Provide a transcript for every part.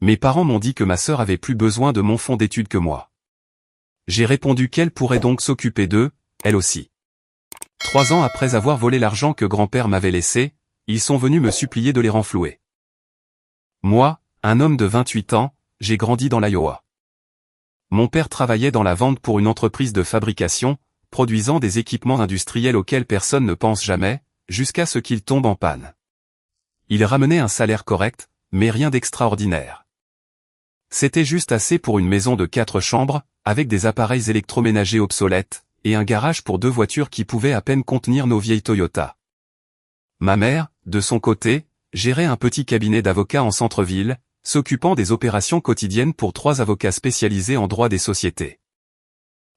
Mes parents m'ont dit que ma sœur avait plus besoin de mon fonds d'études que moi. J'ai répondu qu'elle pourrait donc s'occuper d'eux, elle aussi. 3 ans après avoir volé l'argent que grand-père m'avait laissé, ils sont venus me supplier de les renflouer. Moi, un homme de 28 ans, j'ai grandi dans l'Iowa. Mon père travaillait dans la vente pour une entreprise de fabrication, produisant des équipements industriels auxquels personne ne pense jamais, jusqu'à ce qu'ils tombent en panne. Il ramenait un salaire correct, mais rien d'extraordinaire. C'était juste assez pour une maison de 4 chambres, avec des appareils électroménagers obsolètes, et un garage pour 2 voitures qui pouvaient à peine contenir nos vieilles Toyota. Ma mère, de son côté, gérait un petit cabinet d'avocats en centre-ville, s'occupant des opérations quotidiennes pour 3 avocats spécialisés en droit des sociétés.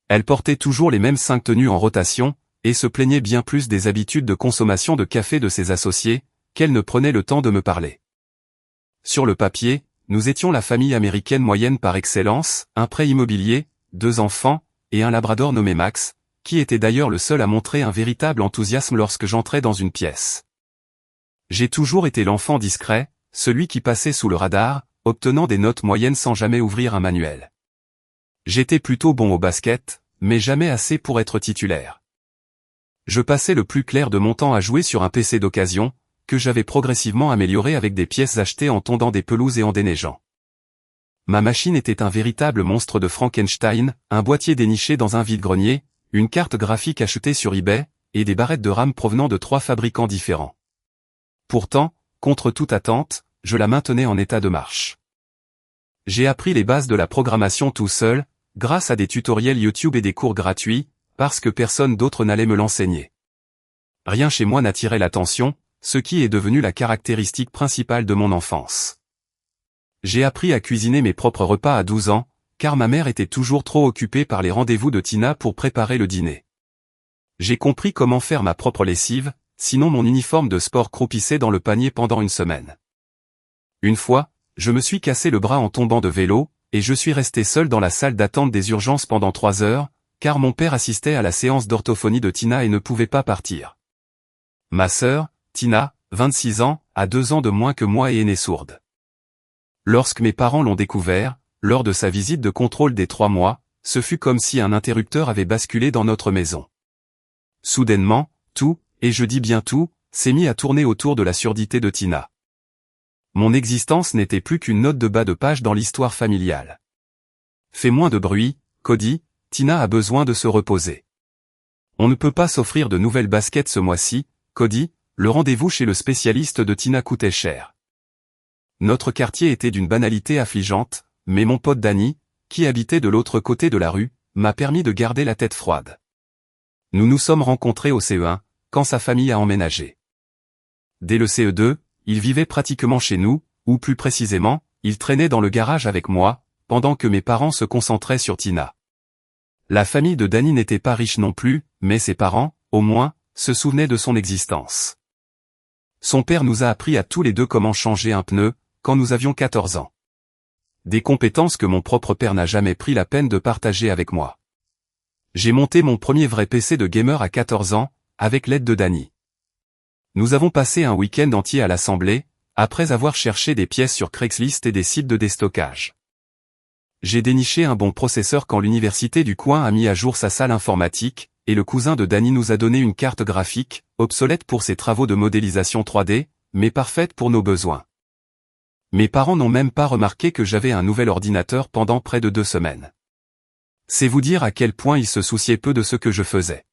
Elle portait toujours les mêmes 5 tenues en rotation, et se plaignait bien plus des habitudes de consommation de café de ses associés, qu'elle ne prenait le temps de me parler. Sur le papier, nous étions la famille américaine moyenne par excellence, un prêt immobilier, 2 enfants, et un labrador nommé Max, qui était d'ailleurs le seul à montrer un véritable enthousiasme lorsque j'entrais dans une pièce. J'ai toujours été l'enfant discret, celui qui passait sous le radar, obtenant des notes moyennes sans jamais ouvrir un manuel. J'étais plutôt bon au basket, mais jamais assez pour être titulaire. Je passais le plus clair de mon temps à jouer sur un PC d'occasion, que j'avais progressivement amélioré avec des pièces achetées en tondant des pelouses et en déneigeant. Ma machine était un véritable monstre de Frankenstein, un boîtier déniché dans un vide-grenier, une carte graphique achetée sur eBay, et des barrettes de RAM provenant de 3 fabricants différents. Pourtant, contre toute attente, je la maintenais en état de marche. J'ai appris les bases de la programmation tout seul, grâce à des tutoriels YouTube et des cours gratuits, parce que personne d'autre n'allait me l'enseigner. Rien chez moi n'attirait l'attention, ce qui est devenu la caractéristique principale de mon enfance. J'ai appris à cuisiner mes propres repas à 12 ans, car ma mère était toujours trop occupée par les rendez-vous de Tina pour préparer le dîner. J'ai compris comment faire ma propre lessive, sinon mon uniforme de sport croupissait dans le panier pendant une semaine. Une fois, je me suis cassé le bras en tombant de vélo, et je suis resté seul dans la salle d'attente des urgences pendant 3 heures, car mon père assistait à la séance d'orthophonie de Tina et ne pouvait pas partir. Ma sœur, Tina, 26 ans, a 2 ans de moins que moi et est née sourde. Lorsque mes parents l'ont découvert, lors de sa visite de contrôle des 3 mois, ce fut comme si un interrupteur avait basculé dans notre maison. Soudainement, tout, et je dis bien tout, s'est mis à tourner autour de la surdité de Tina. Mon existence n'était plus qu'une note de bas de page dans l'histoire familiale. Fais moins de bruit, Cody, Tina a besoin de se reposer. On ne peut pas s'offrir de nouvelles baskets ce mois-ci, Cody, le rendez-vous chez le spécialiste de Tina coûtait cher. Notre quartier était d'une banalité affligeante, mais mon pote Danny, qui habitait de l'autre côté de la rue, m'a permis de garder la tête froide. Nous nous sommes rencontrés au CE1, quand sa famille a emménagé. Dès le CE2, il vivait pratiquement chez nous, ou plus précisément, il traînait dans le garage avec moi, pendant que mes parents se concentraient sur Tina. La famille de Danny n'était pas riche non plus, mais ses parents, au moins, se souvenaient de son existence. Son père nous a appris à tous les deux comment changer un pneu, quand nous avions 14 ans. Des compétences que mon propre père n'a jamais pris la peine de partager avec moi. J'ai monté mon premier vrai PC de gamer à 14 ans, avec l'aide de Danny. Nous avons passé un week-end entier à l'assembler, après avoir cherché des pièces sur Craigslist et des sites de déstockage. J'ai déniché un bon processeur quand l'université du coin a mis à jour sa salle informatique, et le cousin de Danny nous a donné une carte graphique, obsolète pour ses travaux de modélisation 3D, mais parfaite pour nos besoins. Mes parents n'ont même pas remarqué que j'avais un nouvel ordinateur pendant près de 2 semaines. C'est vous dire à quel point ils se souciaient peu de ce que je faisais.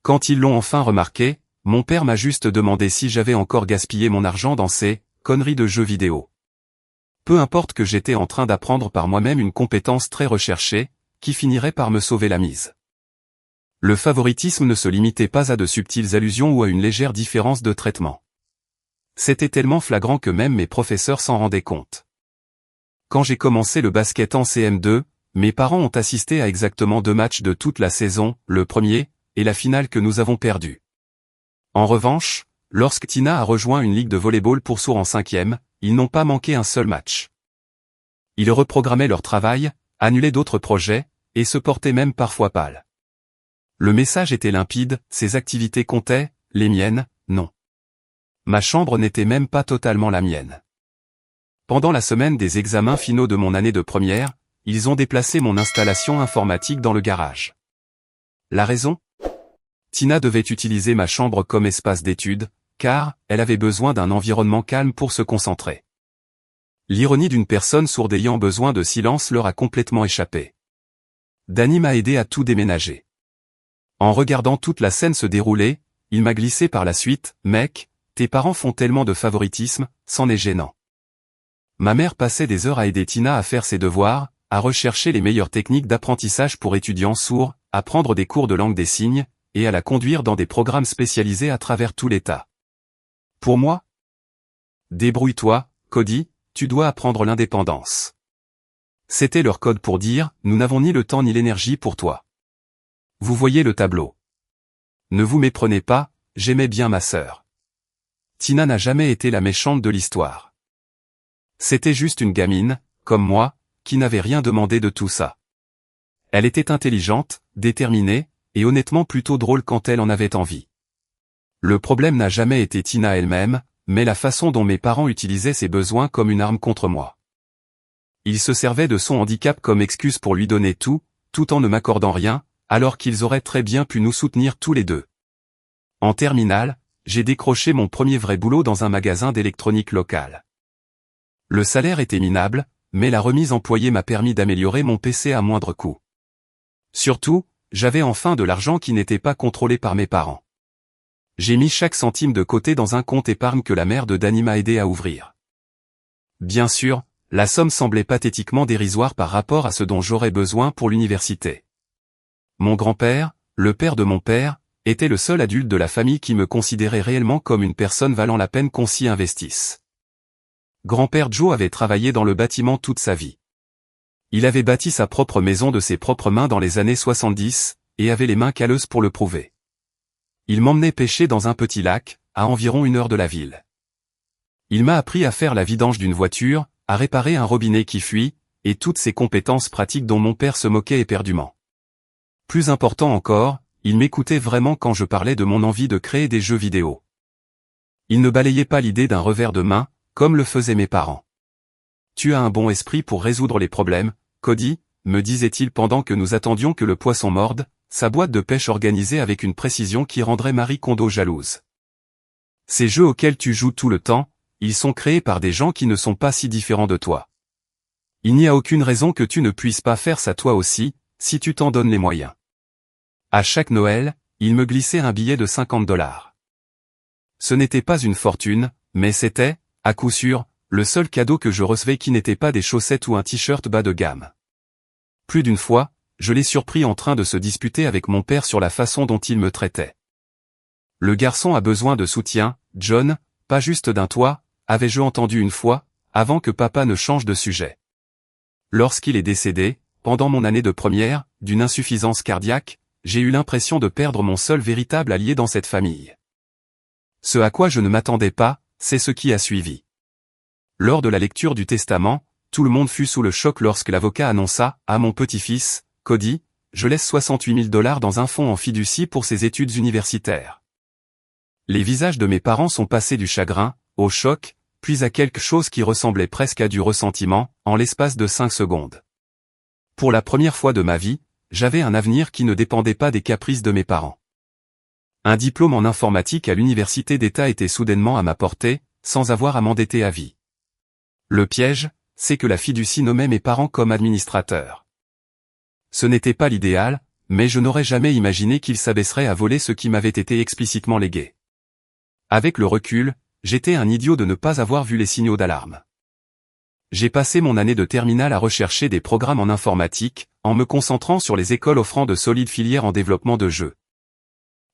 Quand ils l'ont enfin remarqué, mon père m'a juste demandé si j'avais encore gaspillé mon argent dans ces conneries de jeux vidéo. Peu importe que j'étais en train d'apprendre par moi-même une compétence très recherchée, qui finirait par me sauver la mise. Le favoritisme ne se limitait pas à de subtiles allusions ou à une légère différence de traitement. C'était tellement flagrant que même mes professeurs s'en rendaient compte. Quand j'ai commencé le basket en CM2, mes parents ont assisté à exactement 2 matchs de toute la saison, le premier, et la finale que nous avons perdue. En revanche, lorsque Tina a rejoint une ligue de volleyball pour sourds en 5e, ils n'ont pas manqué un seul match. Ils reprogrammaient leur travail, annulaient d'autres projets, et se portaient même parfois pâles. Le message était limpide, ces activités comptaient, les miennes, non. Ma chambre n'était même pas totalement la mienne. Pendant la semaine des examens finaux de mon année de première, ils ont déplacé mon installation informatique dans le garage. La raison ? Tina devait utiliser ma chambre comme espace d'étude, car elle avait besoin d'un environnement calme pour se concentrer. L'ironie d'une personne sourde ayant besoin de silence leur a complètement échappé. Danny m'a aidé à tout déménager. En regardant toute la scène se dérouler, il m'a glissé par la suite, « Mec, tes parents font tellement de favoritisme, c'en est gênant. » Ma mère passait des heures à aider Tina à faire ses devoirs, à rechercher les meilleures techniques d'apprentissage pour étudiants sourds, à prendre des cours de langue des signes, et à la conduire dans des programmes spécialisés à travers tout l'État. Pour moi, débrouille-toi, Cody, tu dois apprendre l'indépendance. C'était leur code pour dire, nous n'avons ni le temps ni l'énergie pour toi. Vous voyez le tableau. Ne vous méprenez pas, j'aimais bien ma sœur. Tina n'a jamais été la méchante de l'histoire. C'était juste une gamine, comme moi, qui n'avait rien demandé de tout ça. Elle était intelligente, déterminée, et honnêtement plutôt drôle quand elle en avait envie. Le problème n'a jamais été Tina elle-même, mais la façon dont mes parents utilisaient ses besoins comme une arme contre moi. Ils se servaient de son handicap comme excuse pour lui donner tout en ne m'accordant rien, alors qu'ils auraient très bien pu nous soutenir tous les deux. En terminale, j'ai décroché mon premier vrai boulot dans un magasin d'électronique local. Le salaire était minable, mais la remise employée m'a permis d'améliorer mon PC à moindre coût. Surtout, j'avais enfin de l'argent qui n'était pas contrôlé par mes parents. J'ai mis chaque centime de côté dans un compte épargne que la mère de Danny m'a aidé à ouvrir. Bien sûr, la somme semblait pathétiquement dérisoire par rapport à ce dont j'aurais besoin pour l'université. Mon grand-père, le père de mon père, était le seul adulte de la famille qui me considérait réellement comme une personne valant la peine qu'on s'y investisse. Grand-père Joe avait travaillé dans le bâtiment toute sa vie. Il avait bâti sa propre maison de ses propres mains dans les années 70, et avait les mains calleuses pour le prouver. Il m'emmenait pêcher dans un petit lac, à environ 1 heure de la ville. Il m'a appris à faire la vidange d'une voiture, à réparer un robinet qui fuit, et toutes ces compétences pratiques dont mon père se moquait éperdument. Plus important encore, il m'écoutait vraiment quand je parlais de mon envie de créer des jeux vidéo. Il ne balayait pas l'idée d'un revers de main, comme le faisaient mes parents. Tu as un bon esprit pour résoudre les problèmes, Cody, me disait-il pendant que nous attendions que le poisson morde, sa boîte de pêche organisée avec une précision qui rendrait Marie Kondo jalouse. Ces jeux auxquels tu joues tout le temps, ils sont créés par des gens qui ne sont pas si différents de toi. Il n'y a aucune raison que tu ne puisses pas faire ça toi aussi, si tu t'en donnes les moyens. À chaque Noël, il me glissait un billet de $50. Ce n'était pas une fortune, mais c'était, à coup sûr, le seul cadeau que je recevais qui n'était pas des chaussettes ou un t-shirt bas de gamme. Plus d'une fois, je l'ai surpris en train de se disputer avec mon père sur la façon dont il me traitait. Le garçon a besoin de soutien, John, pas juste d'un toit, avais-je entendu une fois, avant que papa ne change de sujet. Lorsqu'il est décédé, pendant mon année de première, d'une insuffisance cardiaque, j'ai eu l'impression de perdre mon seul véritable allié dans cette famille. Ce à quoi je ne m'attendais pas, c'est ce qui a suivi. Lors de la lecture du testament, tout le monde fut sous le choc lorsque l'avocat annonça, à mon petit-fils, Cody, je laisse $68 000 dans un fonds en fiducie pour ses études universitaires. Les visages de mes parents sont passés du chagrin, au choc, puis à quelque chose qui ressemblait presque à du ressentiment, en l'espace de 5 secondes. Pour la première fois de ma vie, j'avais un avenir qui ne dépendait pas des caprices de mes parents. Un diplôme en informatique à l'université d'État était soudainement à ma portée, sans avoir à m'endetter à vie. Le piège, c'est que la fiducie nommait mes parents comme administrateurs. Ce n'était pas l'idéal, mais je n'aurais jamais imaginé qu'ils s'abaisseraient à voler ce qui m'avait été explicitement légué. Avec le recul, j'étais un idiot de ne pas avoir vu les signaux d'alarme. J'ai passé mon année de terminale à rechercher des programmes en informatique, en me concentrant sur les écoles offrant de solides filières en développement de jeux.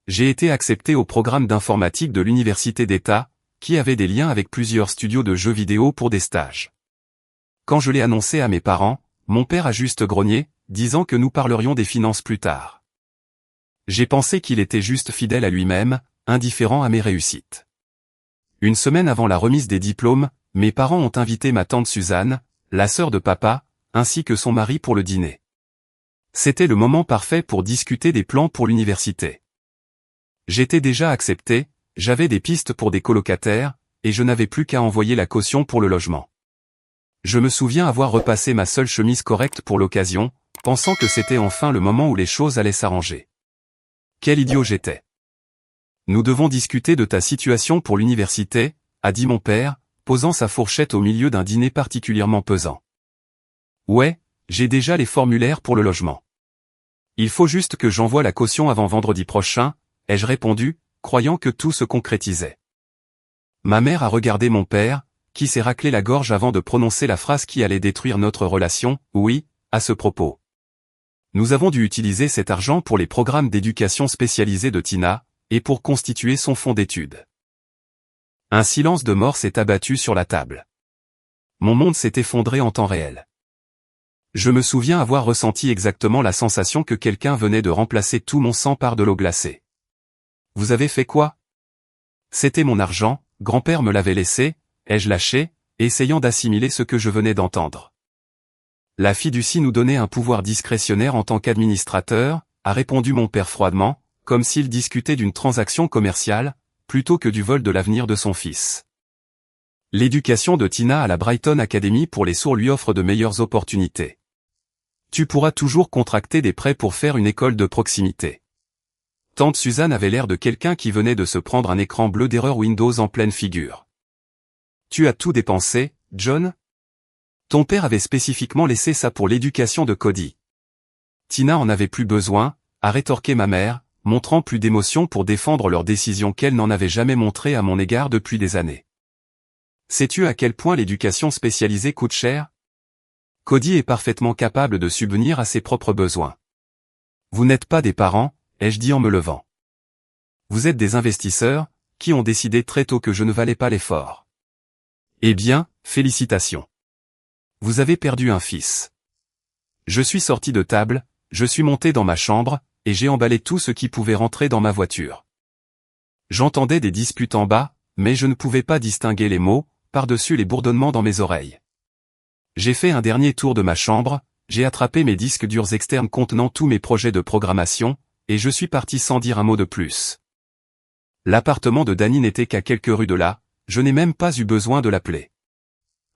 J'ai été accepté au programme d'informatique de l'université d'État, qui avait des liens avec plusieurs studios de jeux vidéo pour des stages. Quand je l'ai annoncé à mes parents, mon père a juste grogné, disant que nous parlerions des finances plus tard. J'ai pensé qu'il était juste fidèle à lui-même, indifférent à mes réussites. Une semaine avant la remise des diplômes, mes parents ont invité ma tante Suzanne, la sœur de papa, ainsi que son mari pour le dîner. C'était le moment parfait pour discuter des plans pour l'université. J'étais déjà accepté, j'avais des pistes pour des colocataires, et je n'avais plus qu'à envoyer la caution pour le logement. Je me souviens avoir repassé ma seule chemise correcte pour l'occasion, pensant que c'était enfin le moment où les choses allaient s'arranger. Quel idiot j'étais. Nous devons discuter de ta situation pour l'université, a dit mon père, posant sa fourchette au milieu d'un dîner particulièrement pesant. Ouais, j'ai déjà les formulaires pour le logement. Il faut juste que j'envoie la caution avant vendredi prochain, ai-je répondu, croyant que tout se concrétisait. Ma mère a regardé mon père, qui s'est raclé la gorge avant de prononcer la phrase qui allait détruire notre relation, oui, à ce propos. Nous avons dû utiliser cet argent pour les programmes d'éducation spécialisés de Tina, et pour constituer son fonds d'études. Un silence de mort s'est abattu sur la table. Mon monde s'est effondré en temps réel. Je me souviens avoir ressenti exactement la sensation que quelqu'un venait de remplacer tout mon sang par de l'eau glacée. Vous avez fait quoi? C'était mon argent, grand-père me l'avait laissé, ai-je lâché, essayant d'assimiler ce que je venais d'entendre. La fiducie nous donnait un pouvoir discrétionnaire en tant qu'administrateur, a répondu mon père froidement, comme s'il discutait d'une transaction commerciale, plutôt que du vol de l'avenir de son fils. L'éducation de Tina à la Brighton Academy pour les sourds lui offre de meilleures opportunités. Tu pourras toujours contracter des prêts pour faire une école de proximité. Tante Suzanne avait l'air de quelqu'un qui venait de se prendre un écran bleu d'erreur Windows en pleine figure. Tu as tout dépensé, John? Ton père avait spécifiquement laissé ça pour l'éducation de Cody. Tina en avait plus besoin, a rétorqué ma mère, montrant plus d'émotion pour défendre leur décision qu'elle n'en avait jamais montré à mon égard depuis des années. Sais-tu à quel point l'éducation spécialisée coûte cher? Cody est parfaitement capable de subvenir à ses propres besoins. Vous n'êtes pas des parents, ai-je dit en me levant. Vous êtes des investisseurs, qui ont décidé très tôt que je ne valais pas l'effort. Eh bien, félicitations. Vous avez perdu un fils. Je suis sorti de table, je suis monté dans ma chambre, et j'ai emballé tout ce qui pouvait rentrer dans ma voiture. J'entendais des disputes en bas, mais je ne pouvais pas distinguer les mots, par-dessus les bourdonnements dans mes oreilles. J'ai fait un dernier tour de ma chambre, j'ai attrapé mes disques durs externes contenant tous mes projets de programmation, et je suis parti sans dire un mot de plus. L'appartement de Danny n'était qu'à quelques rues de là, je n'ai même pas eu besoin de l'appeler.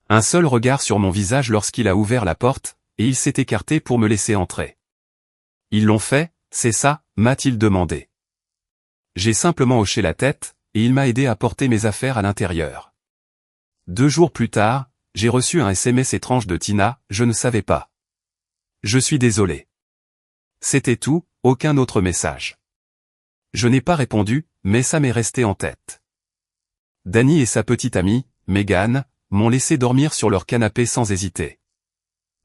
Un seul regard sur mon visage lorsqu'il a ouvert la porte, et il s'est écarté pour me laisser entrer. Ils l'ont fait, c'est ça, m'a-t-il demandé. J'ai simplement hoché la tête, et il m'a aidé à porter mes affaires à l'intérieur. 2 jours plus tard, j'ai reçu un SMS étrange de Tina, je ne savais pas. Je suis désolé. C'était tout, aucun autre message. Je n'ai pas répondu, mais ça m'est resté en tête. Danny et sa petite amie, Megan, m'ont laissé dormir sur leur canapé sans hésiter.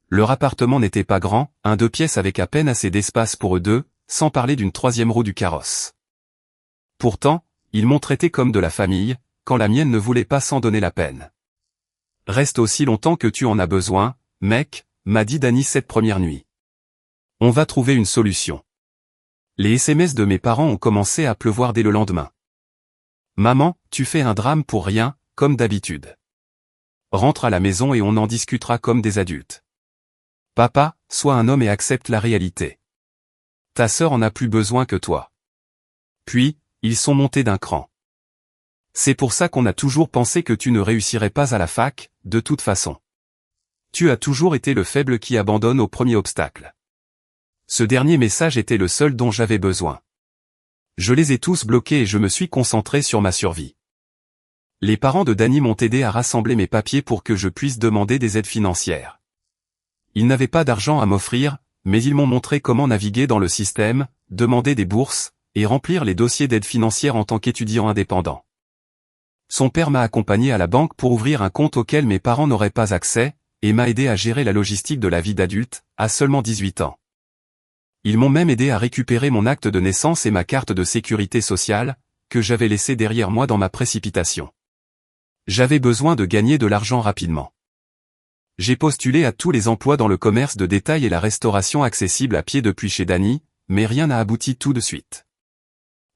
Leur appartement n'était pas grand, un 2 pièces avec à peine assez d'espace pour eux deux, sans parler d'une 3e roue du carrosse. Pourtant, ils m'ont traité comme de la famille, quand la mienne ne voulait pas s'en donner la peine. Reste aussi longtemps que tu en as besoin, mec, m'a dit Danny cette première nuit. On va trouver une solution. Les SMS de mes parents ont commencé à pleuvoir dès le lendemain. Maman, tu fais un drame pour rien, comme d'habitude. Rentre à la maison et on en discutera comme des adultes. Papa, sois un homme et accepte la réalité. Ta sœur en a plus besoin que toi. Puis, ils sont montés d'un cran. C'est pour ça qu'on a toujours pensé que tu ne réussirais pas à la fac, de toute façon. Tu as toujours été le faible qui abandonne au premier obstacle. Ce dernier message était le seul dont j'avais besoin. Je les ai tous bloqués et je me suis concentré sur ma survie. Les parents de Danny m'ont aidé à rassembler mes papiers pour que je puisse demander des aides financières. Ils n'avaient pas d'argent à m'offrir, mais ils m'ont montré comment naviguer dans le système, demander des bourses, et remplir les dossiers d'aide financière en tant qu'étudiant indépendant. Son père m'a accompagné à la banque pour ouvrir un compte auquel mes parents n'auraient pas accès, et m'a aidé à gérer la logistique de la vie d'adulte, à seulement 18 ans. Ils m'ont même aidé à récupérer mon acte de naissance et ma carte de sécurité sociale, que j'avais laissé derrière moi dans ma précipitation. J'avais besoin de gagner de l'argent rapidement. J'ai postulé à tous les emplois dans le commerce de détail et la restauration accessible à pied depuis chez Danny, mais rien n'a abouti tout de suite.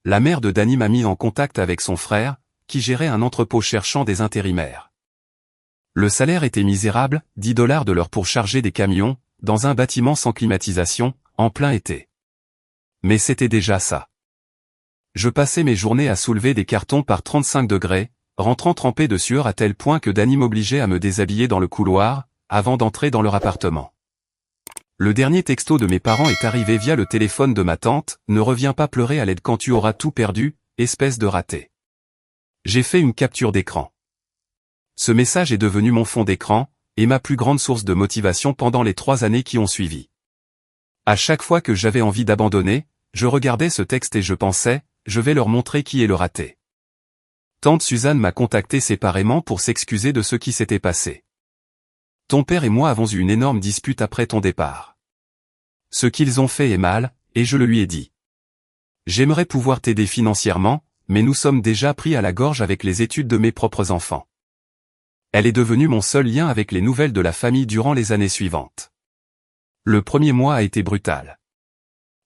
La mère de Danny m'a mis en contact avec son frère, qui gérait un entrepôt cherchant des intérimaires. Le salaire était misérable, $10 de l'heure pour charger des camions, dans un bâtiment sans climatisation, en plein été. Mais c'était déjà ça. Je passais mes journées à soulever des cartons par 35 degrés, rentrant trempé de sueur à tel point que Danny m'obligeait à me déshabiller dans le couloir, avant d'entrer dans leur appartement. Le dernier texto de mes parents est arrivé via le téléphone de ma tante, ne reviens pas pleurer à l'aide quand tu auras tout perdu, espèce de raté. J'ai fait une capture d'écran. Ce message est devenu mon fond d'écran, et ma plus grande source de motivation pendant les 3 années qui ont suivi. À chaque fois que j'avais envie d'abandonner, je regardais ce texte et je pensais, je vais leur montrer qui est le raté. Tante Suzanne m'a contacté séparément pour s'excuser de ce qui s'était passé. Ton père et moi avons eu une énorme dispute après ton départ. Ce qu'ils ont fait est mal, et je le lui ai dit. J'aimerais pouvoir t'aider financièrement, mais nous sommes déjà pris à la gorge avec les études de mes propres enfants. Elle est devenue mon seul lien avec les nouvelles de la famille durant les années suivantes. Le premier mois a été brutal.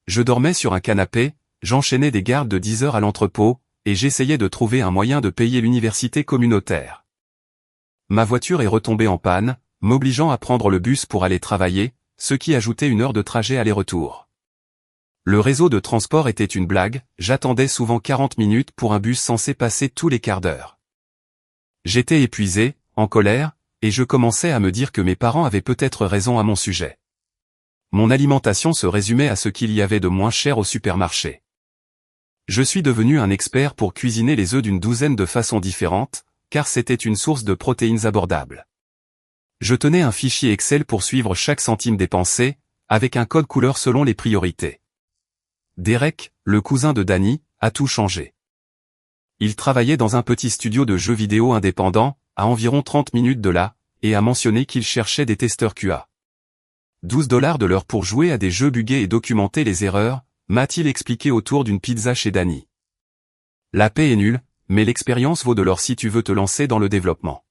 Je dormais sur un canapé, j'enchaînais des gardes de 10 heures à l'entrepôt, et j'essayais de trouver un moyen de payer l'université communautaire. Ma voiture est retombée en panne, m'obligeant à prendre le bus pour aller travailler, ce qui ajoutait 1 heure de trajet aller-retour. Le réseau de transport était une blague, j'attendais souvent 40 minutes pour un bus censé passer tous les quarts d'heure. J'étais épuisé, en colère, et je commençais à me dire que mes parents avaient peut-être raison à mon sujet. Mon alimentation se résumait à ce qu'il y avait de moins cher au supermarché. Je suis devenu un expert pour cuisiner les œufs d'une douzaine de façons différentes, car c'était une source de protéines abordable. Je tenais un fichier Excel pour suivre chaque centime dépensé, avec un code couleur selon les priorités. Derek, le cousin de Danny, a tout changé. Il travaillait dans un petit studio de jeux vidéo indépendant, à environ 30 minutes de là, et a mentionné qu'il cherchait des testeurs QA. 12$ de l'heure pour jouer à des jeux buggés et documenter les erreurs, m'a-t-il expliqué autour d'une pizza chez Danny. La paie est nulle, mais l'expérience vaut de l'or si tu veux te lancer dans le développement.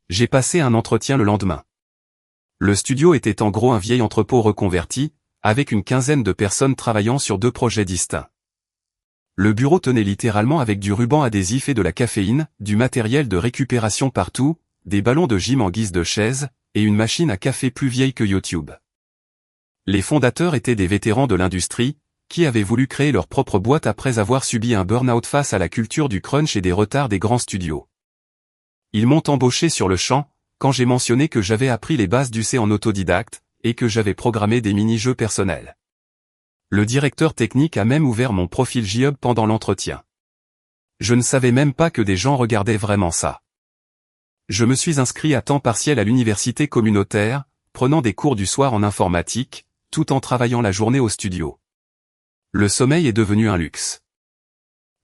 J'ai passé un entretien le lendemain. Le studio était en gros un vieil entrepôt reconverti, avec une quinzaine de personnes travaillant sur 2 projets distincts. Le bureau tenait littéralement avec du ruban adhésif et de la caféine, du matériel de récupération partout, des ballons de gym en guise de chaise, et une machine à café plus vieille que YouTube. Les fondateurs étaient des vétérans de l'industrie, qui avaient voulu créer leur propre boîte après avoir subi un burn-out face à la culture du crunch et des retards des grands studios. Ils m'ont embauché sur le champ, quand j'ai mentionné que j'avais appris les bases du C en autodidacte, et que j'avais programmé des mini-jeux personnels. Le directeur technique a même ouvert mon profil GitHub pendant l'entretien. Je ne savais même pas que des gens regardaient vraiment ça. Je me suis inscrit à temps partiel à l'université communautaire, prenant des cours du soir en informatique, tout en travaillant la journée au studio. Le sommeil est devenu un luxe.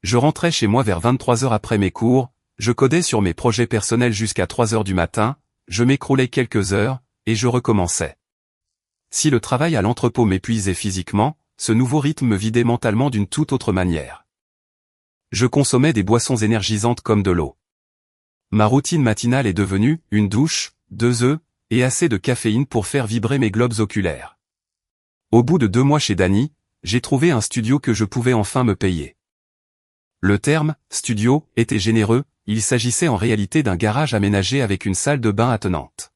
Je rentrais chez moi vers 23 heures après mes cours, je codais sur mes projets personnels jusqu'à 3 heures du matin, je m'écroulais quelques heures, et je recommençais. Si le travail à l'entrepôt m'épuisait physiquement, ce nouveau rythme me vidait mentalement d'une toute autre manière. Je consommais des boissons énergisantes comme de l'eau. Ma routine matinale est devenue une douche, 2 œufs, et assez de caféine pour faire vibrer mes globes oculaires. Au bout de 2 mois chez Danny, j'ai trouvé un studio que je pouvais enfin me payer. Le terme « studio » était généreux, il s'agissait en réalité d'un garage aménagé avec une salle de bain attenante.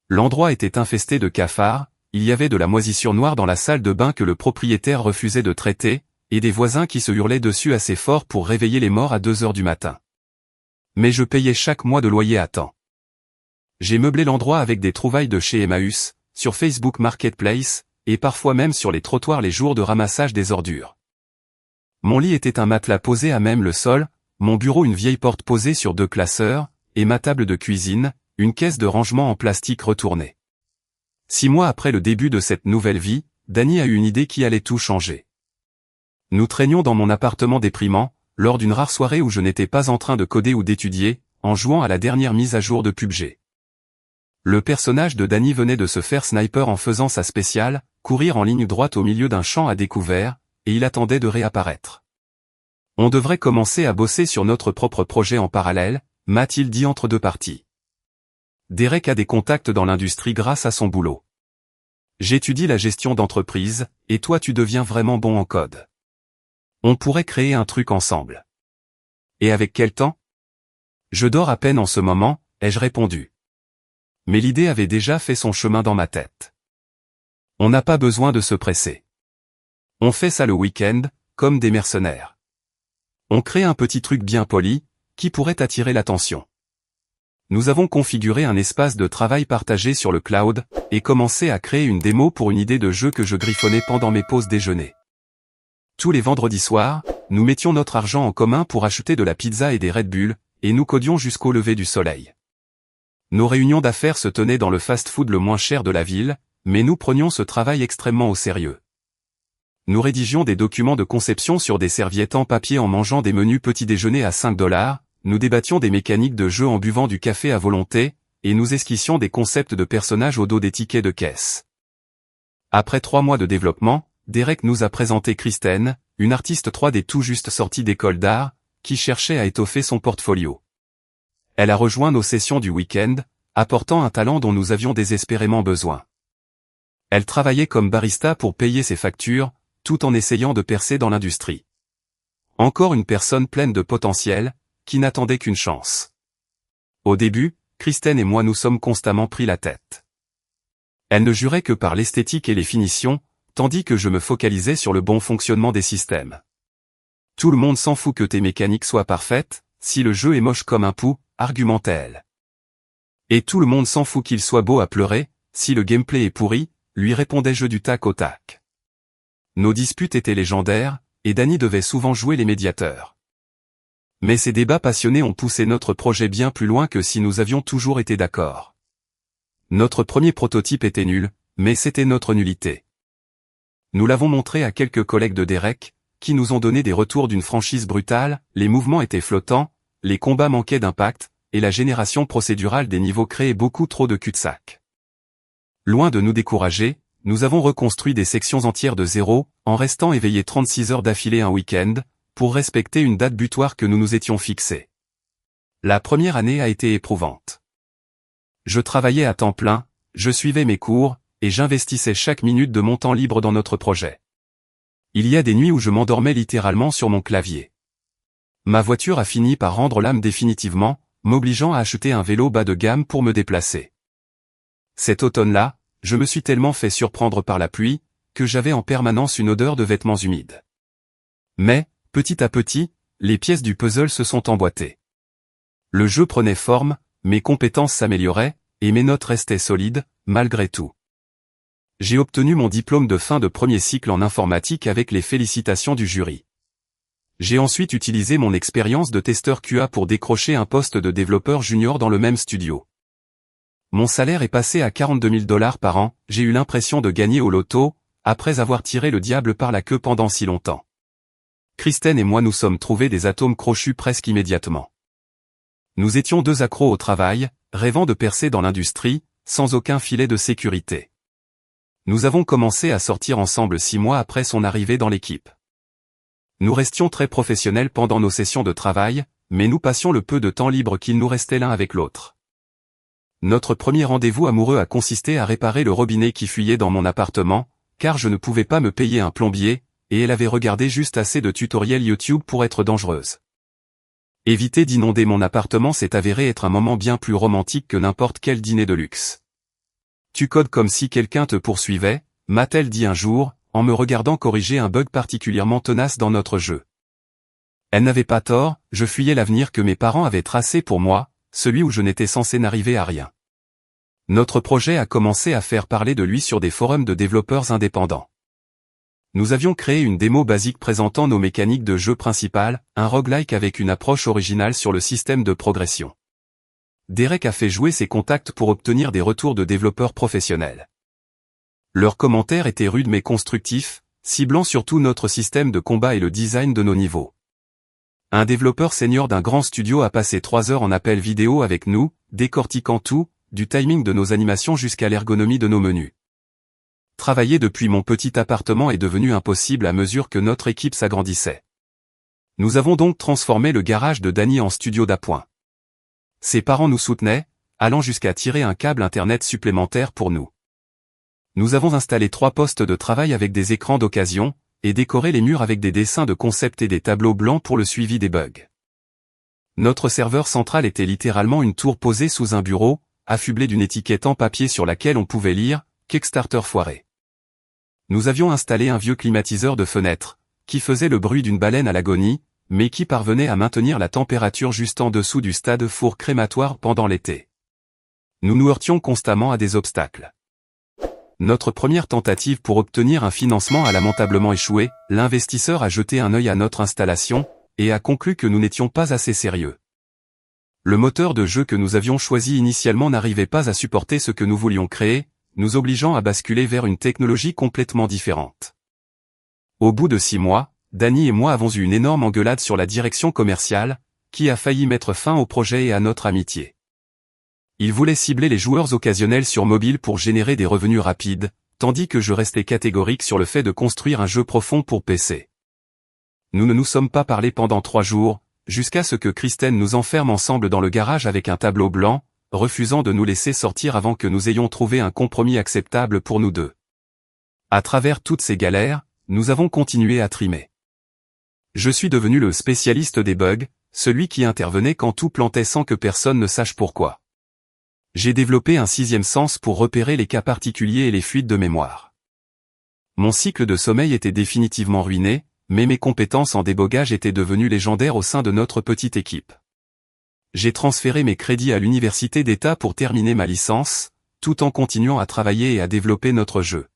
L'endroit était infesté de cafards, il y avait de la moisissure noire dans la salle de bain que le propriétaire refusait de traiter, et des voisins qui se hurlaient dessus assez fort pour réveiller les morts à 2 heures du matin. Mais je payais chaque mois de loyer à temps. J'ai meublé l'endroit avec des trouvailles de chez Emmaüs, sur Facebook Marketplace, et parfois même sur les trottoirs les jours de ramassage des ordures. Mon lit était un matelas posé à même le sol, mon bureau une vieille porte posée sur 2 classeurs, et ma table de cuisine, une caisse de rangement en plastique retournée. 6 mois après le début de cette nouvelle vie, Danny a eu une idée qui allait tout changer. Nous traînions dans mon appartement déprimant, lors d'une rare soirée où je n'étais pas en train de coder ou d'étudier, en jouant à la dernière mise à jour de PUBG. Le personnage de Danny venait de se faire sniper en faisant sa spéciale, courir en ligne droite au milieu d'un champ à découvert, et il attendait de réapparaître. On devrait commencer à bosser sur notre propre projet en parallèle, m'a-t-il dit entre 2 parties. Derek a des contacts dans l'industrie grâce à son boulot. J'étudie la gestion d'entreprise, et toi tu deviens vraiment bon en code. On pourrait créer un truc ensemble. Et avec quel temps? Je dors à peine en ce moment, ai-je répondu. Mais l'idée avait déjà fait son chemin dans ma tête. On n'a pas besoin de se presser. On fait ça le week-end, comme des mercenaires. On crée un petit truc bien poli, qui pourrait attirer l'attention. Nous avons configuré un espace de travail partagé sur le cloud, et commencé à créer une démo pour une idée de jeu que je griffonnais pendant mes pauses déjeuner. Tous les vendredis soirs, nous mettions notre argent en commun pour acheter de la pizza et des Red Bull, et nous codions jusqu'au lever du soleil. Nos réunions d'affaires se tenaient dans le fast-food le moins cher de la ville, mais nous prenions ce travail extrêmement au sérieux. Nous rédigions des documents de conception sur des serviettes en papier en mangeant des menus petit déjeuner à 5 $, nous débattions des mécaniques de jeu en buvant du café à volonté, et nous esquissions des concepts de personnages au dos des tickets de caisse. Après 3 mois de développement, Derek nous a présenté Kristen, une artiste 3D tout juste sortie d'école d'art, qui cherchait à étoffer son portfolio. Elle a rejoint nos sessions du week-end, apportant un talent dont nous avions désespérément besoin. Elle travaillait comme barista pour payer ses factures, tout en essayant de percer dans l'industrie. Encore une personne pleine de potentiel, qui n'attendait qu'une chance. Au début, Kristen et moi nous sommes constamment pris la tête. Elle ne jurait que par l'esthétique et les finitions, tandis que je me focalisais sur le bon fonctionnement des systèmes. Tout le monde s'en fout que tes mécaniques soient parfaites, si le jeu est moche comme un pou, argumentait-elle. Et tout le monde s'en fout qu'il soit beau à pleurer, si le gameplay est pourri, lui répondais-je du tac au tac. Nos disputes étaient légendaires, et Danny devait souvent jouer les médiateurs. Mais ces débats passionnés ont poussé notre projet bien plus loin que si nous avions toujours été d'accord. Notre premier prototype était nul, mais c'était notre nullité. Nous l'avons montré à quelques collègues de Derek, qui nous ont donné des retours d'une franchise brutale, les mouvements étaient flottants, les combats manquaient d'impact, et la génération procédurale des niveaux créait beaucoup trop de cul-de-sac. Loin de nous décourager, nous avons reconstruit des sections entières de zéro, en restant éveillés 36 heures d'affilée un week-end, pour respecter une date butoir que nous nous étions fixée. La première année a été éprouvante. Je travaillais à temps plein, je suivais mes cours, et j'investissais chaque minute de mon temps libre dans notre projet. Il y a des nuits où je m'endormais littéralement sur mon clavier. Ma voiture a fini par rendre l'âme définitivement, m'obligeant à acheter un vélo bas de gamme pour me déplacer. Cet automne-là, je me suis tellement fait surprendre par la pluie, que j'avais en permanence une odeur de vêtements humides. Mais, petit à petit, les pièces du puzzle se sont emboîtées. Le jeu prenait forme, mes compétences s'amélioraient, et mes notes restaient solides, malgré tout. J'ai obtenu mon diplôme de fin de premier cycle en informatique avec les félicitations du jury. J'ai ensuite utilisé mon expérience de testeur QA pour décrocher un poste de développeur junior dans le même studio. Mon salaire est passé à 42 000 $ par an, j'ai eu l'impression de gagner au loto, après avoir tiré le diable par la queue pendant si longtemps. Kristen et moi nous sommes trouvés des atomes crochus presque immédiatement. Nous étions deux accros au travail, rêvant de percer dans l'industrie, sans aucun filet de sécurité. Nous avons commencé à sortir ensemble 6 mois après son arrivée dans l'équipe. Nous restions très professionnels pendant nos sessions de travail, mais nous passions le peu de temps libre qu'il nous restait l'un avec l'autre. Notre premier rendez-vous amoureux a consisté à réparer le robinet qui fuyait dans mon appartement, car je ne pouvais pas me payer un plombier, et elle avait regardé juste assez de tutoriels YouTube pour être dangereuse. Éviter d'inonder mon appartement s'est avéré être un moment bien plus romantique que n'importe quel dîner de luxe. Tu codes comme si quelqu'un te poursuivait, m'a-t-elle dit un jour, en me regardant corriger un bug particulièrement tenace dans notre jeu. Elle n'avait pas tort, je fuyais l'avenir que mes parents avaient tracé pour moi, celui où je n'étais censé n'arriver à rien. Notre projet a commencé à faire parler de lui sur des forums de développeurs indépendants. Nous avions créé une démo basique présentant nos mécaniques de jeu principales, un roguelike avec une approche originale sur le système de progression. Derek a fait jouer ses contacts pour obtenir des retours de développeurs professionnels. Leurs commentaires étaient rudes mais constructifs, ciblant surtout notre système de combat et le design de nos niveaux. Un développeur senior d'un grand studio a passé 3 heures en appel vidéo avec nous, décortiquant tout, du timing de nos animations jusqu'à l'ergonomie de nos menus. Travailler depuis mon petit appartement est devenu impossible à mesure que notre équipe s'agrandissait. Nous avons donc transformé le garage de Danny en studio d'appoint. Ses parents nous soutenaient, allant jusqu'à tirer un câble internet supplémentaire pour nous. Nous avons installé 3 postes de travail avec des écrans d'occasion, et décoré les murs avec des dessins de concept et des tableaux blancs pour le suivi des bugs. Notre serveur central était littéralement une tour posée sous un bureau, affublée d'une étiquette en papier sur laquelle on pouvait lire « Kickstarter foiré ». Nous avions installé un vieux climatiseur de fenêtre, qui faisait le bruit d'une baleine à l'agonie, mais qui parvenait à maintenir la température juste en dessous du stade four crématoire pendant l'été. Nous nous heurtions constamment à des obstacles. Notre première tentative pour obtenir un financement a lamentablement échoué, l'investisseur a jeté un œil à notre installation, et a conclu que nous n'étions pas assez sérieux. Le moteur de jeu que nous avions choisi initialement n'arrivait pas à supporter ce que nous voulions créer, nous obligeant à basculer vers une technologie complètement différente. Au bout de 6 mois, Danny et moi avons eu une énorme engueulade sur la direction commerciale, qui a failli mettre fin au projet et à notre amitié. Il voulait cibler les joueurs occasionnels sur mobile pour générer des revenus rapides, tandis que je restais catégorique sur le fait de construire un jeu profond pour PC. Nous ne nous sommes pas parlé pendant 3 jours, jusqu'à ce que Kristen nous enferme ensemble dans le garage avec un tableau blanc, refusant de nous laisser sortir avant que nous ayons trouvé un compromis acceptable pour nous deux. À travers toutes ces galères, nous avons continué à trimer. Je suis devenu le spécialiste des bugs, celui qui intervenait quand tout plantait sans que personne ne sache pourquoi. J'ai développé un 6e sens pour repérer les cas particuliers et les fuites de mémoire. Mon cycle de sommeil était définitivement ruiné, mais mes compétences en débogage étaient devenues légendaires au sein de notre petite équipe. J'ai transféré mes crédits à l'université d'État pour terminer ma licence, tout en continuant à travailler et à développer notre jeu.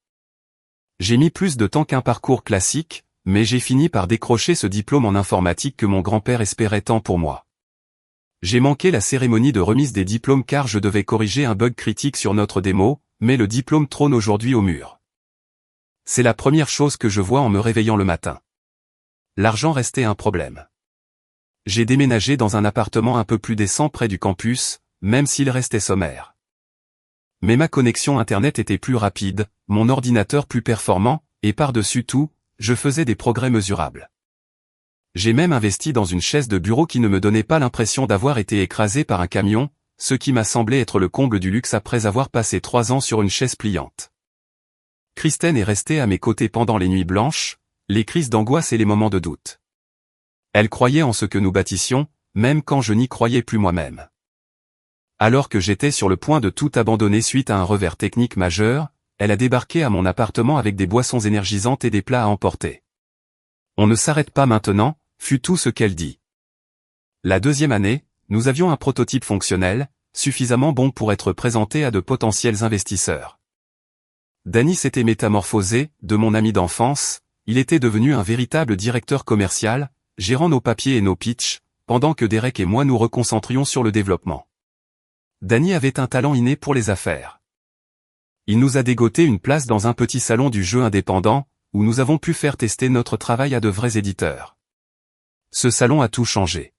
J'ai mis plus de temps qu'un parcours classique, mais j'ai fini par décrocher ce diplôme en informatique que mon grand-père espérait tant pour moi. J'ai manqué la cérémonie de remise des diplômes car je devais corriger un bug critique sur notre démo, mais le diplôme trône aujourd'hui au mur. C'est la première chose que je vois en me réveillant le matin. L'argent restait un problème. J'ai déménagé dans un appartement un peu plus décent près du campus, même s'il restait sommaire. Mais ma connexion Internet était plus rapide, mon ordinateur plus performant, et par-dessus tout, je faisais des progrès mesurables. J'ai même investi dans une chaise de bureau qui ne me donnait pas l'impression d'avoir été écrasée par un camion, ce qui m'a semblé être le comble du luxe après avoir passé 3 ans sur une chaise pliante. Kristen est restée à mes côtés pendant les nuits blanches, les crises d'angoisse et les moments de doute. Elle croyait en ce que nous bâtissions, même quand je n'y croyais plus moi-même. Alors que j'étais sur le point de tout abandonner suite à un revers technique majeur, elle a débarqué à mon appartement avec des boissons énergisantes et des plats à emporter. On ne s'arrête pas maintenant, fut tout ce qu'elle dit. La 2e année, nous avions un prototype fonctionnel, suffisamment bon pour être présenté à de potentiels investisseurs. Danny s'était métamorphosé, de mon ami d'enfance, il était devenu un véritable directeur commercial, gérant nos papiers et nos pitchs, pendant que Derek et moi nous reconcentrions sur le développement. Danny avait un talent inné pour les affaires. Il nous a dégoté une place dans un petit salon du jeu indépendant, où nous avons pu faire tester notre travail à de vrais éditeurs. Ce salon a tout changé.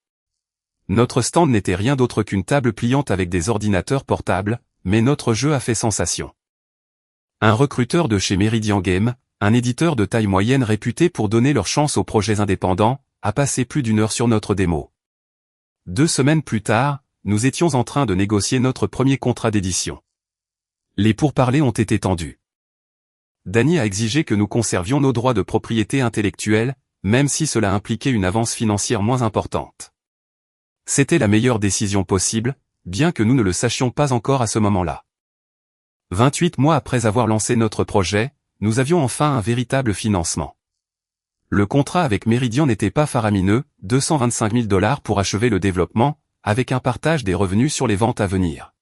Notre stand n'était rien d'autre qu'une table pliante avec des ordinateurs portables, mais notre jeu a fait sensation. Un recruteur de chez Meridian Game, un éditeur de taille moyenne réputé pour donner leur chance aux projets indépendants, a passé plus d'1 heure sur notre démo. 2 semaines plus tard, nous étions en train de négocier notre premier contrat d'édition. Les pourparlers ont été tendus. Danny a exigé que nous conservions nos droits de propriété intellectuelle, même si cela impliquait une avance financière moins importante. C'était la meilleure décision possible, bien que nous ne le sachions pas encore à ce moment-là. 28 mois après avoir lancé notre projet, nous avions enfin un véritable financement. Le contrat avec Meridian n'était pas faramineux, 225 000 $ pour achever le développement, avec un partage des revenus sur les ventes à venir.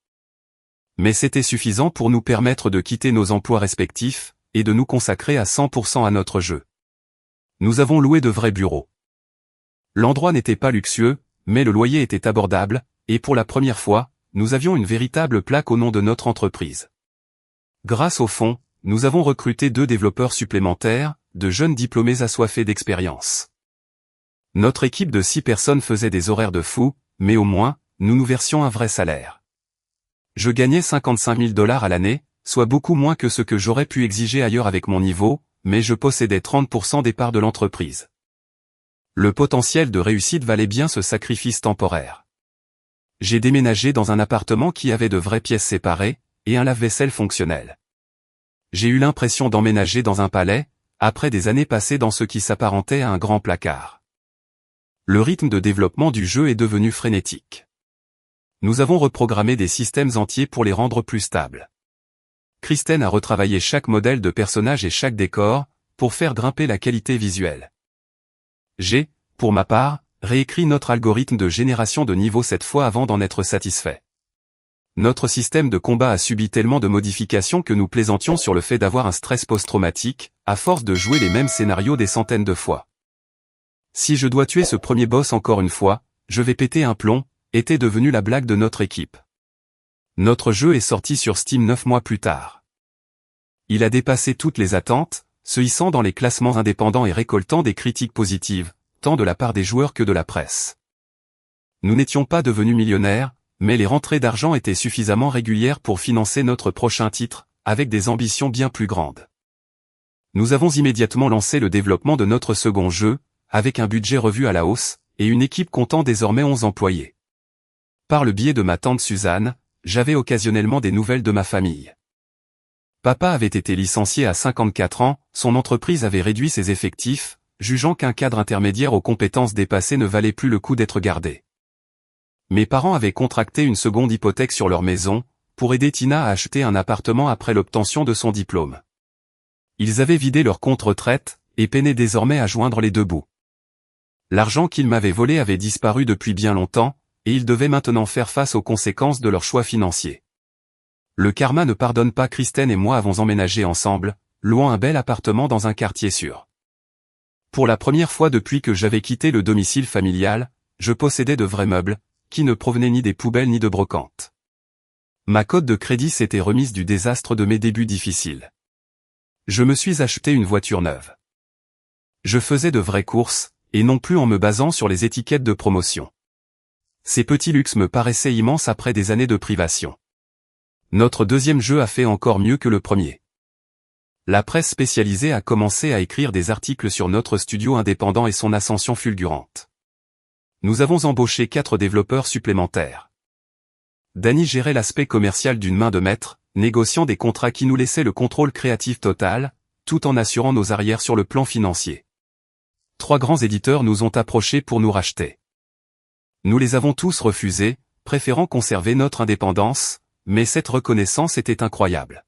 Mais c'était suffisant pour nous permettre de quitter nos emplois respectifs, et de nous consacrer à 100% à notre jeu. Nous avons loué de vrais bureaux. L'endroit n'était pas luxueux, mais le loyer était abordable, et pour la première fois, nous avions une véritable plaque au nom de notre entreprise. Grâce au fonds, nous avons recruté 2 développeurs supplémentaires, de jeunes diplômés assoiffés d'expérience. Notre équipe de 6 personnes faisait des horaires de fou, mais au moins, nous nous versions un vrai salaire. Je gagnais 55 000 $ à l'année, soit beaucoup moins que ce que j'aurais pu exiger ailleurs avec mon niveau, mais je possédais 30% des parts de l'entreprise. Le potentiel de réussite valait bien ce sacrifice temporaire. J'ai déménagé dans un appartement qui avait de vraies pièces séparées, et un lave-vaisselle fonctionnel. J'ai eu l'impression d'emménager dans un palais, après des années passées dans ce qui s'apparentait à un grand placard. Le rythme de développement du jeu est devenu frénétique. Nous avons reprogrammé des systèmes entiers pour les rendre plus stables. Kristen a retravaillé chaque modèle de personnage et chaque décor, pour faire grimper la qualité visuelle. J'ai, pour ma part, réécrit notre algorithme de génération de niveau 7 fois avant d'en être satisfait. Notre système de combat a subi tellement de modifications que nous plaisantions sur le fait d'avoir un stress post-traumatique, à force de jouer les mêmes scénarios des centaines de fois. Si je dois tuer ce premier boss encore une fois, je vais péter un plomb, était devenu la blague de notre équipe. Notre jeu est sorti sur Steam 9 mois plus tard. Il a dépassé toutes les attentes, se hissant dans les classements indépendants et récoltant des critiques positives, tant de la part des joueurs que de la presse. Nous n'étions pas devenus millionnaires, mais les rentrées d'argent étaient suffisamment régulières pour financer notre prochain titre, avec des ambitions bien plus grandes. Nous avons immédiatement lancé le développement de notre second jeu, avec un budget revu à la hausse, et une équipe comptant désormais 11 employés. Par le biais de ma tante Suzanne, j'avais occasionnellement des nouvelles de ma famille. Papa avait été licencié à 54 ans, son entreprise avait réduit ses effectifs, jugeant qu'un cadre intermédiaire aux compétences dépassées ne valait plus le coup d'être gardé. Mes parents avaient contracté une seconde hypothèque sur leur maison, pour aider Tina à acheter un appartement après l'obtention de son diplôme. Ils avaient vidé leur compte retraite, et peinaient désormais à joindre les deux bouts. L'argent qu'ils m'avaient volé avait disparu depuis bien longtemps, et ils devaient maintenant faire face aux conséquences de leurs choix financiers. Le karma ne pardonne pas. Kristen et moi avons emménagé ensemble, louant un bel appartement dans un quartier sûr. Pour la première fois depuis que j'avais quitté le domicile familial, je possédais de vrais meubles, qui ne provenaient ni des poubelles ni de brocantes. Ma cote de crédit s'était remise du désastre de mes débuts difficiles. Je me suis acheté une voiture neuve. Je faisais de vraies courses, et non plus en me basant sur les étiquettes de promotion. Ces petits luxes me paraissaient immenses après des années de privation. Notre deuxième jeu a fait encore mieux que le premier. La presse spécialisée a commencé à écrire des articles sur notre studio indépendant et son ascension fulgurante. Nous avons embauché 4 développeurs supplémentaires. Danny gérait l'aspect commercial d'une main de maître, négociant des contrats qui nous laissaient le contrôle créatif total, tout en assurant nos arrières sur le plan financier. 3 grands éditeurs nous ont approchés pour nous racheter. Nous les avons tous refusés, préférant conserver notre indépendance, mais cette reconnaissance était incroyable.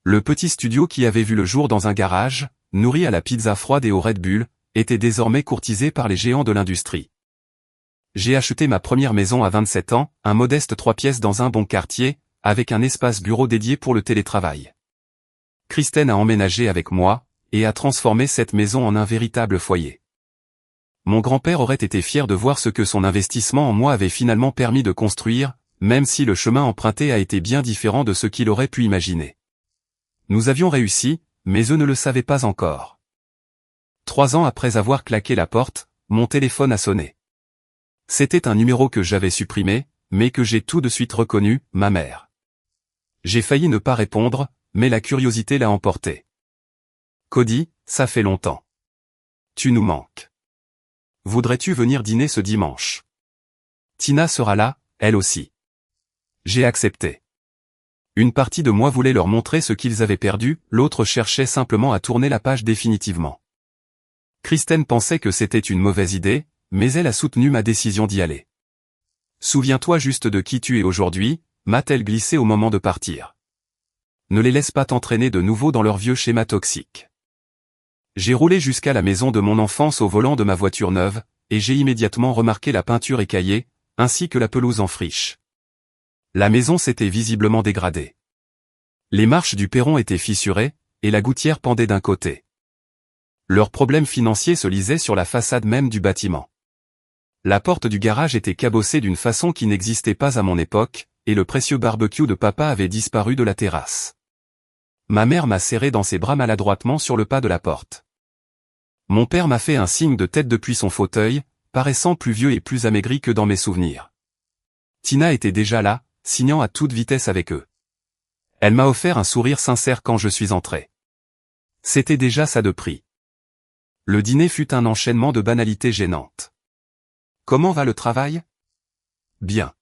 Le petit studio qui avait vu le jour dans un garage, nourri à la pizza froide et au Red Bull, était désormais courtisé par les géants de l'industrie. J'ai acheté ma première maison à 27 ans, un modeste 3 pièces dans un bon quartier, avec un espace bureau dédié pour le télétravail. Kristen a emménagé avec moi, et a transformé cette maison en un véritable foyer. Mon grand-père aurait été fier de voir ce que son investissement en moi avait finalement permis de construire, même si le chemin emprunté a été bien différent de ce qu'il aurait pu imaginer. Nous avions réussi, mais eux ne le savaient pas encore. 3 ans après avoir claqué la porte, mon téléphone a sonné. C'était un numéro que j'avais supprimé, mais que j'ai tout de suite reconnu, ma mère. J'ai failli ne pas répondre, mais la curiosité l'a emporté. Cody, ça fait longtemps. Tu nous manques. Voudrais-tu venir dîner ce dimanche? Tina sera là, elle aussi. J'ai accepté. Une partie de moi voulait leur montrer ce qu'ils avaient perdu, l'autre cherchait simplement à tourner la page définitivement. Kristen pensait que c'était une mauvaise idée, mais elle a soutenu ma décision d'y aller. Souviens-toi juste de qui tu es aujourd'hui, m'a-t-elle glissé au moment de partir. Ne les laisse pas t'entraîner de nouveau dans leur vieux schéma toxique. J'ai roulé jusqu'à la maison de mon enfance au volant de ma voiture neuve, et j'ai immédiatement remarqué la peinture écaillée, ainsi que la pelouse en friche. La maison s'était visiblement dégradée. Les marches du perron étaient fissurées, et la gouttière pendait d'un côté. Leurs problèmes financiers se lisaient sur la façade même du bâtiment. La porte du garage était cabossée d'une façon qui n'existait pas à mon époque, et le précieux barbecue de papa avait disparu de la terrasse. Ma mère m'a serré dans ses bras maladroitement sur le pas de la porte. Mon père m'a fait un signe de tête depuis son fauteuil, paraissant plus vieux et plus amaigri que dans mes souvenirs. Tina était déjà là, signant à toute vitesse avec eux. Elle m'a offert un sourire sincère quand je suis entré. C'était déjà ça de prix. Le dîner fut un enchaînement de banalités gênantes. Comment va le travail? Bien.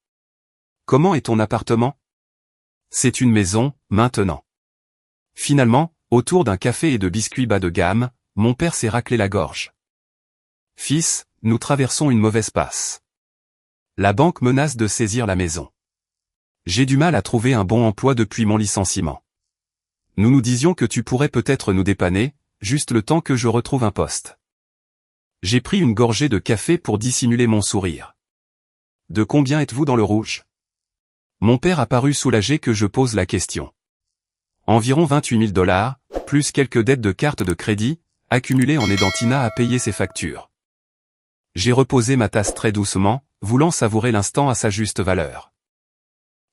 Comment est ton appartement? C'est une maison, maintenant. Finalement, autour d'un café et de biscuits bas de gamme, mon père s'est raclé la gorge. Fils, nous traversons une mauvaise passe. La banque menace de saisir la maison. J'ai du mal à trouver un bon emploi depuis mon licenciement. Nous nous disions que tu pourrais peut-être nous dépanner, juste le temps que je retrouve un poste. J'ai pris une gorgée de café pour dissimuler mon sourire. De combien êtes-vous dans le rouge? Mon père a paru soulagé que je pose la question. Environ 28 000 $, plus quelques dettes de carte de crédit, accumulées en aidant Tina à payer ses factures. J'ai reposé ma tasse très doucement, voulant savourer l'instant à sa juste valeur.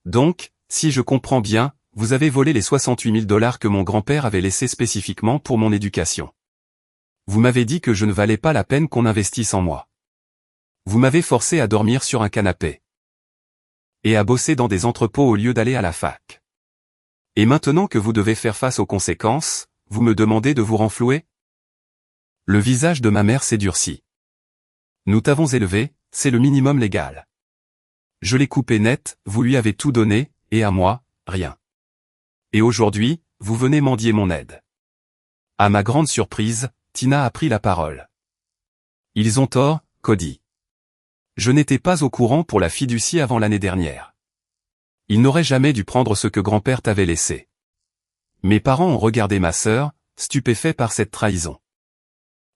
Donc, si je comprends bien, vous avez volé les 68 000 $ que mon grand-père avait laissés spécifiquement pour mon éducation. Vous m'avez dit que je ne valais pas la peine qu'on investisse en moi. Vous m'avez forcé à dormir sur un canapé. Et à bosser dans des entrepôts au lieu d'aller à la fac. Et maintenant que vous devez faire face aux conséquences, vous me demandez de vous renflouer? Le visage de ma mère s'est durci. Nous t'avons élevé, c'est le minimum légal. Je l'ai coupé net, vous lui avez tout donné, et à moi, rien. Et aujourd'hui, vous venez mendier mon aide. À ma grande surprise, Tina a pris la parole. Ils ont tort, Cody. Je n'étais pas au courant pour la fiducie avant l'année dernière. Il n'aurait jamais dû prendre ce que grand-père t'avait laissé. Mes parents ont regardé ma sœur, stupéfaits par cette trahison.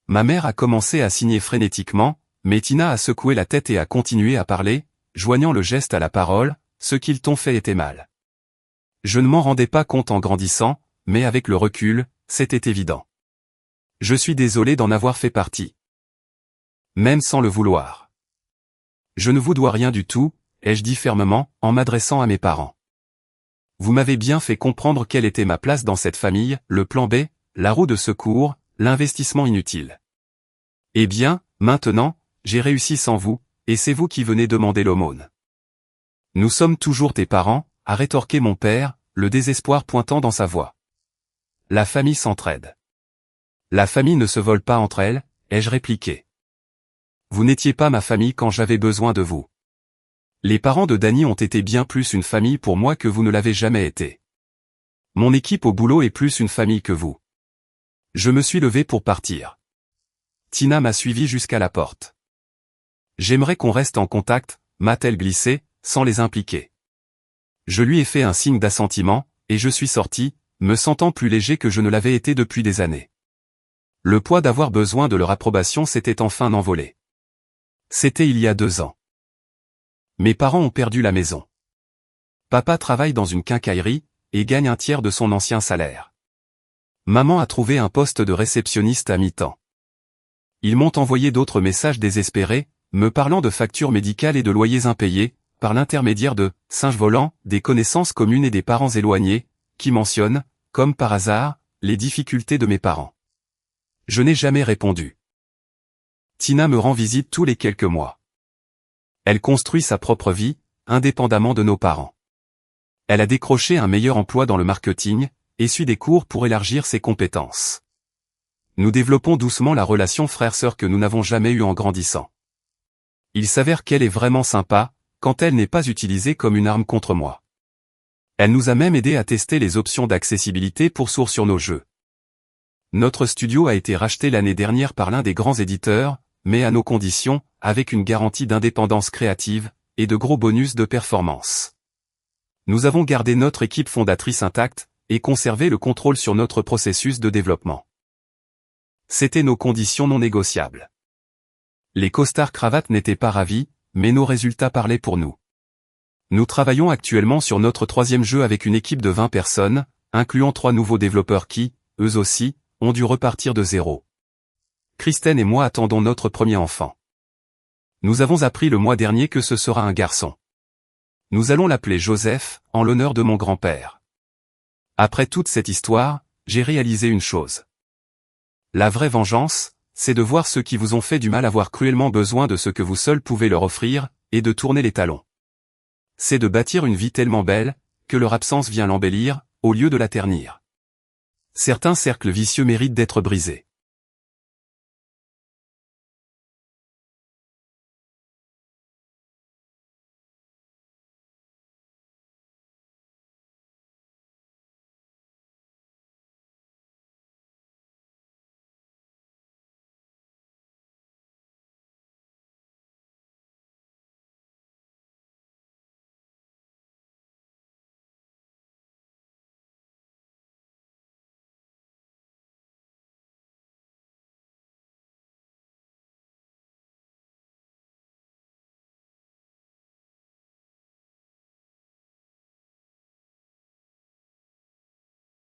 Ma mère a commencé à signer frénétiquement, mais Tina a secoué la tête et a continué à parler, joignant le geste à la parole, ce qu'ils t'ont fait était mal. Je ne m'en rendais pas compte en grandissant, mais avec le recul, c'était évident. Je suis désolé d'en avoir fait partie. Même sans le vouloir. Je ne vous dois rien du tout, ai-je dit fermement, en m'adressant à mes parents. Vous m'avez bien fait comprendre quelle était ma place dans cette famille, le plan B, la roue de secours, l'investissement inutile. Eh bien, maintenant, j'ai réussi sans vous, et c'est vous qui venez demander l'aumône. Nous sommes toujours tes parents, a rétorqué mon père, le désespoir pointant dans sa voix. La famille s'entraide. La famille ne se vole pas entre elles, ai-je répliqué. Vous n'étiez pas ma famille quand j'avais besoin de vous. Les parents de Danny ont été bien plus une famille pour moi que vous ne l'avez jamais été. Mon équipe au boulot est plus une famille que vous. Je me suis levé pour partir. Tina m'a suivi jusqu'à la porte. J'aimerais qu'on reste en contact, m'a-t-elle glissé, sans les impliquer. Je lui ai fait un signe d'assentiment, et je suis sorti, me sentant plus léger que je ne l'avais été depuis des années. Le poids d'avoir besoin de leur approbation s'était enfin envolé. C'était il y a 2 ans. Mes parents ont perdu la maison. Papa travaille dans une quincaillerie, et gagne un tiers de son ancien salaire. Maman a trouvé un poste de réceptionniste à mi-temps. Ils m'ont envoyé d'autres messages désespérés, me parlant de factures médicales et de loyers impayés, par l'intermédiaire de « singes volants », des connaissances communes et des parents éloignés, qui mentionnent, comme par hasard, les difficultés de mes parents. Je n'ai jamais répondu. Tina me rend visite tous les quelques mois. Elle construit sa propre vie, indépendamment de nos parents. Elle a décroché un meilleur emploi dans le marketing, et suit des cours pour élargir ses compétences. Nous développons doucement la relation frère-sœur que nous n'avons jamais eue en grandissant. Il s'avère qu'elle est vraiment sympa, quand elle n'est pas utilisée comme une arme contre moi. Elle nous a même aidé à tester les options d'accessibilité pour sourds sur nos jeux. Notre studio a été racheté l'année dernière par l'un des grands éditeurs, mais à nos conditions, avec une garantie d'indépendance créative, et de gros bonus de performance. Nous avons gardé notre équipe fondatrice intacte, et conservé le contrôle sur notre processus de développement. C'était nos conditions non négociables. Les costards cravates n'étaient pas ravis, mais nos résultats parlaient pour nous. Nous travaillons actuellement sur notre 3e jeu avec une équipe de 20 personnes, incluant 3 nouveaux développeurs qui, eux aussi, ont dû repartir de zéro. Kristen et moi attendons notre premier enfant. Nous avons appris le mois dernier que ce sera un garçon. Nous allons l'appeler Joseph, en l'honneur de mon grand-père. Après toute cette histoire, j'ai réalisé une chose. La vraie vengeance, c'est de voir ceux qui vous ont fait du mal avoir cruellement besoin de ce que vous seuls pouvez leur offrir, et de tourner les talons. C'est de bâtir une vie tellement belle, que leur absence vient l'embellir, au lieu de la ternir. Certains cercles vicieux méritent d'être brisés.